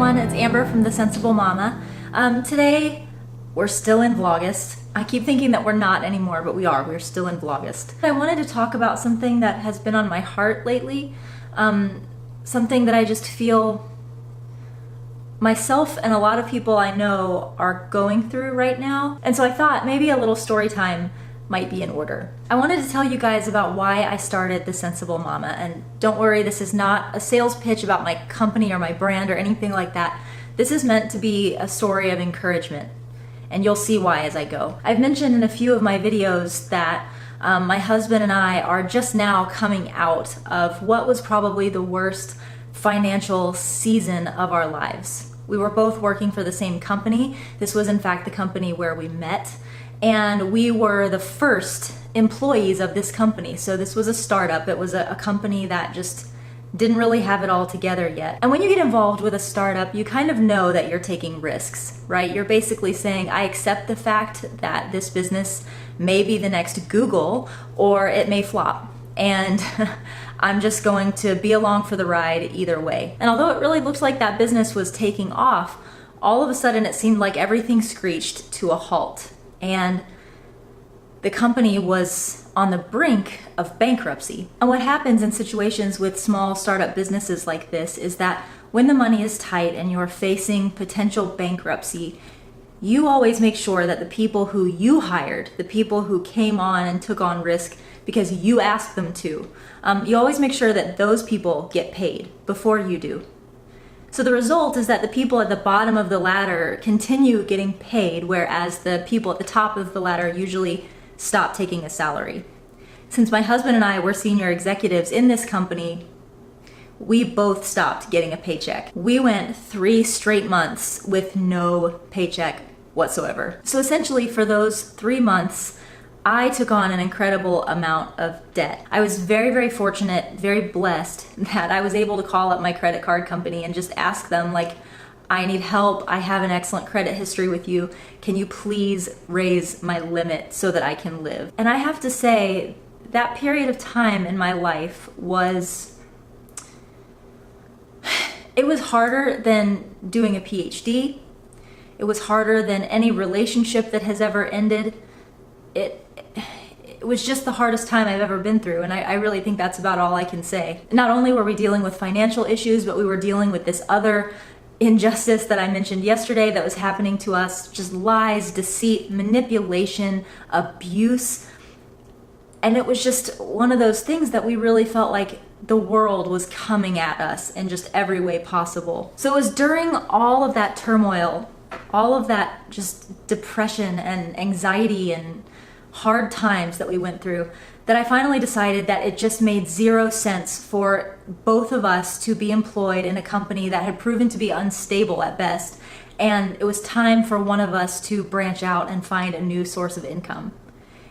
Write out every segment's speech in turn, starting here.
everyone, it's Amber from The Sensible Mama. Today, we're still in Vlogust. I keep thinking that we're not anymore, but we are. We're still in Vlogust. I wanted to talk about something that has been on my heart lately. Something that I just feel myself and a lot of people I know are going through right now. And so I thought maybe a little story time might be in order. I wanted to tell you guys about why I started The Sensible Mama, and don't worry, this is not a sales pitch about my company or my brand or anything like that. This is meant to be a story of encouragement, and you'll see why as I go. I've mentioned in a few of my videos that my husband and I are just now coming out of what was probably the worst financial season of our lives. We were both working for the same company. This was in fact the company where we met. And we were the first employees of this company. So this was a startup. It was a company that just didn't really have it all together yet. And when you get involved with a startup, you kind of know that you're taking risks, right? You're basically saying, I accept the fact that this business may be the next Google or it may flop. And I'm just going to be along for the ride either way. And although it really looked like that business was taking off, all of a sudden it seemed like everything screeched to a halt. And the company was on the brink of bankruptcy. And what happens in situations with small startup businesses like this is that when the money is tight and you're facing potential bankruptcy, you always make sure that the people who you hired, the people who came on and took on risk because you asked them to, you always make sure that those people get paid before you do. So the result is that the people at the bottom of the ladder continue getting paid, whereas the people at the top of the ladder usually stop taking a salary. Since my husband and I were senior executives in this company, we both stopped getting a paycheck. We went 3 straight months with no paycheck whatsoever. So essentially for those 3 months, I took on an incredible amount of debt. I was very, very fortunate, very blessed that I was able to call up my credit card company and just ask them, like, I need help. I have an excellent credit history with you. Can you please raise my limit so that I can live? And I have to say, that period of time in my life was, it was harder than doing a PhD. It was harder than any relationship that has ever ended. It was just the hardest time I've ever been through, and I really think that's about all I can say. Not only were we dealing with financial issues, but we were dealing with this other injustice that I mentioned yesterday that was happening to us, just lies, deceit, manipulation, abuse. And it was just one of those things that we really felt like the world was coming at us in just every way possible. So it was during all of that turmoil, all of that just depression and anxiety and hard times that we went through, that I finally decided that it just made zero sense for both of us to be employed in a company that had proven to be unstable at best, and it was time for one of us to branch out and find a new source of income.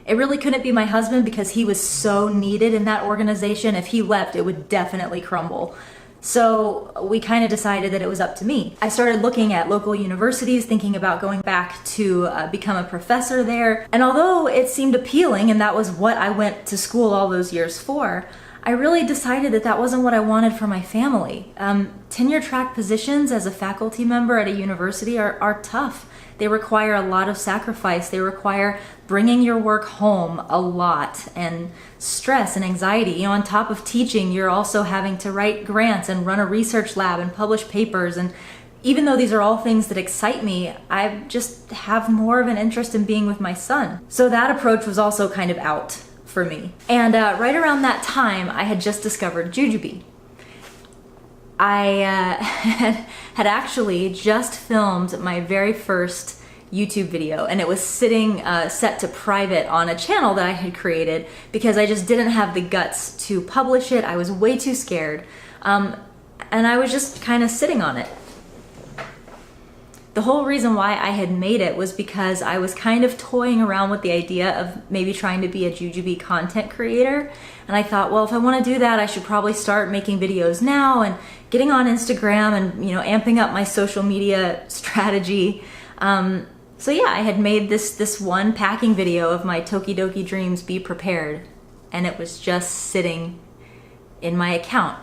It really couldn't be my husband because he was so needed in that organization. If he left, it would definitely crumble. So we kind of decided that it was up to me. I started looking at local universities, thinking about going back to become a professor there. And although it seemed appealing, and that was what I went to school all those years for, I really decided that that wasn't what I wanted for my family. Tenure track positions as a faculty member at a university are tough. They require a lot of sacrifice. They require bringing your work home a lot, and stress and anxiety. You know, on top of teaching, you're also having to write grants and run a research lab and publish papers. And even though these are all things that excite me, I just have more of an interest in being with my son. So that approach was also kind of out for me. And right around that time, I had just discovered Jujube. I had actually just filmed my very first YouTube video, and it was sitting set to private on a channel that I had created because I just didn't have the guts to publish it. I was way too scared, and I was just kind of sitting on it. The whole reason why I had made it was because I was kind of toying around with the idea of maybe trying to be a Jujube content creator. And I thought, well, if I want to do that, I should probably start making videos now and getting on Instagram and, you know, amping up my social media strategy. So yeah, I had made this one packing video of my Tokidoki Dreams Be Prepared, and it was just sitting in my account.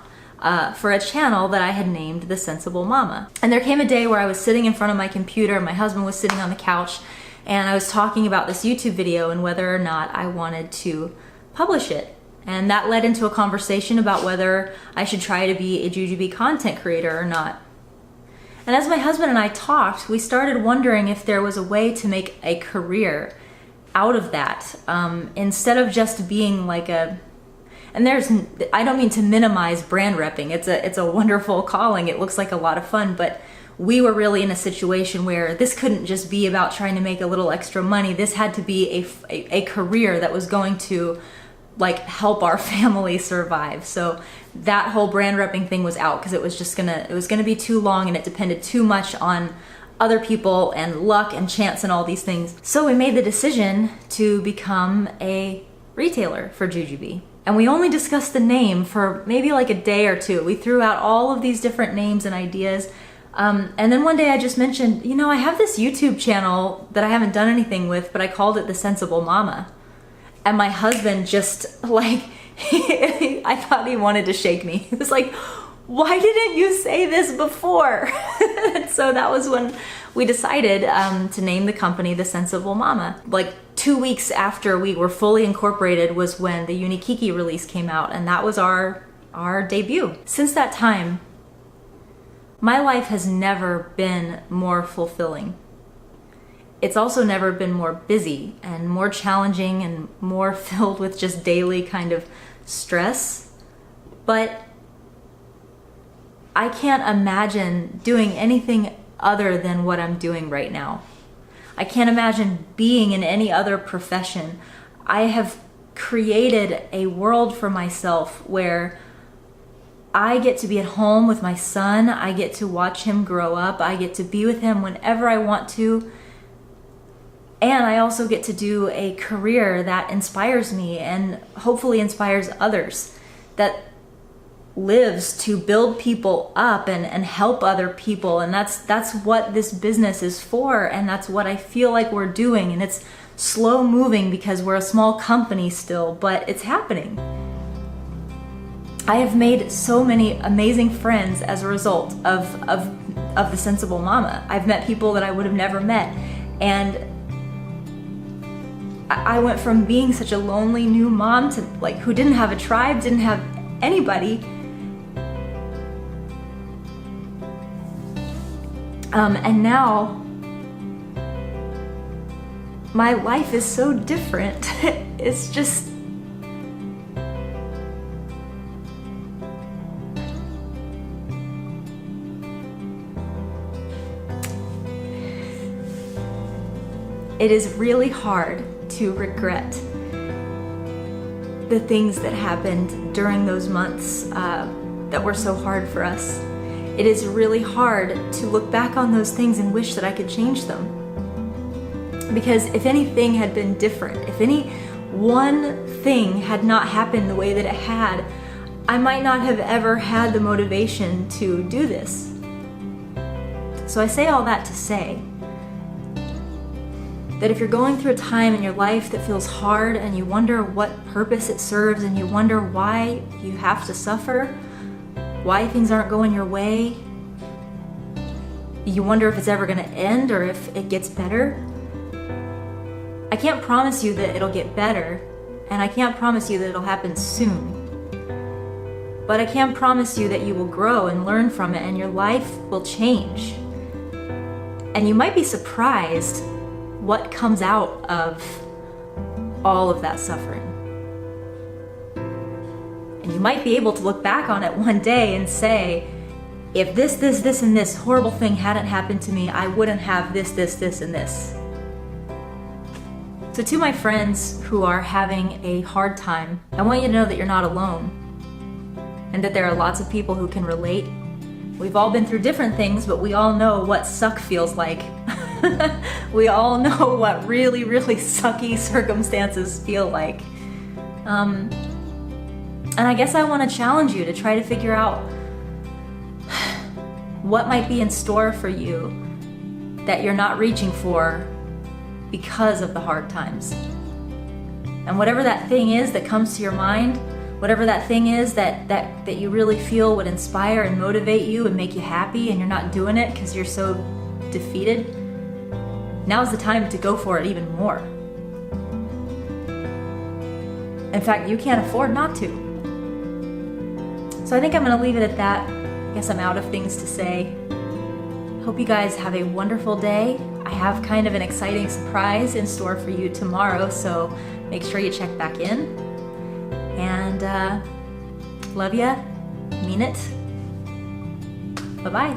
for a channel that I had named The Sensible Mama. And there came a day where I was sitting in front of my computer, my husband was sitting on the couch, and I was talking about this YouTube video and whether or not I wanted to publish it. And that led into a conversation about whether I should try to be a Jujubee content creator or not. And as my husband and I talked, we started wondering if there was a way to make a career out of that, instead of just being like a, and I don't mean to minimize brand repping. It's a wonderful calling. It looks like a lot of fun, but we were really in a situation where this couldn't just be about trying to make a little extra money. This had to be a career that was going to like help our family survive. So that whole brand repping thing was out because it was gonna be too long and it depended too much on other people and luck and chance and all these things. So we made the decision to become a retailer for Jujubee. And we only discussed the name for maybe like a day or two. We threw out all of these different names and ideas. And then one day I just mentioned, you know, I have this YouTube channel that I haven't done anything with, but I called it The Sensible Mama. And my husband just like, I thought he wanted to shake me. He was like, why didn't you say this before? So that was when we decided to name the company The Sensible Mama. Like 2 weeks after we were fully incorporated was when the Unikiki release came out, and that was our debut. Since that time, my life has never been more fulfilling. It's also never been more busy and more challenging and more filled with just daily kind of stress. But I can't imagine doing anything other than what I'm doing right now. I can't imagine being in any other profession. I have created a world for myself where I get to be at home with my son. I get to watch him grow up. I get to be with him whenever I want to. And I also get to do a career that inspires me and hopefully inspires others, that lives to build people up and help other people. And that's what this business is for, and that's what I feel like we're doing. And it's slow moving because we're a small company still, but it's happening. I have made so many amazing friends as a result of The Sensible Mama. I've met people that I would have never met, and I went from being such a lonely new mom to like who didn't have a tribe, didn't have anybody. And now my life is so different. It's just, it is really hard to regret the things that happened during those months that were so hard for us. It is really hard to look back on those things and wish that I could change them. Because if anything had been different, if any one thing had not happened the way that it had, I might not have ever had the motivation to do this. So I say all that to say that if you're going through a time in your life that feels hard and you wonder what purpose it serves and you wonder why you have to suffer, why things aren't going your way, you wonder if it's ever going to end or if it gets better, I can't promise you that it'll get better, and I can't promise you that it'll happen soon. But I can promise you that you will grow and learn from it, and your life will change. And you might be surprised what comes out of all of that suffering. And you might be able to look back on it one day and say, if this, and this horrible thing hadn't happened to me, I wouldn't have this, and this. So to my friends who are having a hard time, I want you to know that you're not alone, and that there are lots of people who can relate. We've all been through different things, but we all know what suck feels like. We all know what really, really sucky circumstances feel like. And I guess I want to challenge you to try to figure out what might be in store for you that you're not reaching for because of the hard times. And whatever that thing is that comes to your mind, whatever that thing is that you really feel would inspire and motivate you and make you happy, and you're not doing it because you're so defeated, now's the time to go for it even more. In fact, you can't afford not to. So I think I'm gonna leave it at that. I guess I'm out of things to say. Hope you guys have a wonderful day. I have kind of an exciting surprise in store for you tomorrow, so make sure you check back in. And love ya, mean it. Bye-bye.